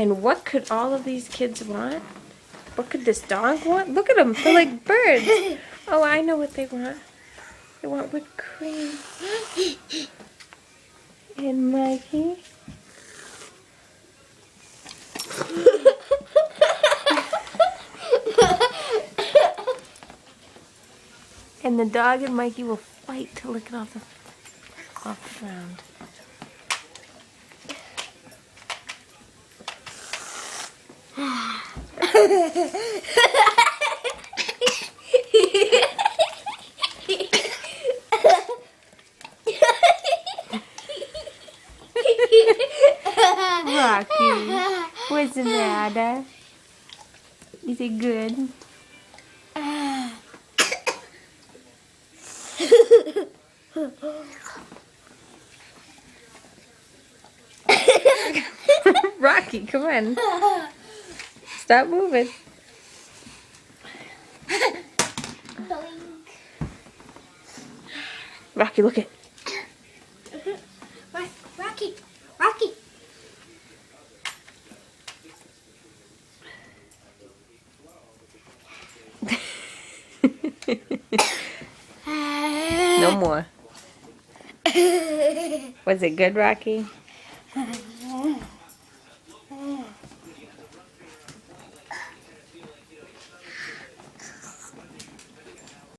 And what could all of these kids want? What could this dog want? Look at them. They're like birds. Oh, I know what they want. They want whipped cream. And Mikey. And the dog and Mikey will fight to lick it off the ground. Rocky, what's the matter? Is it good? Rocky, come on. Stop moving. Rocky, look it. Rocky, Rocky. No more. Was it good, Rocky?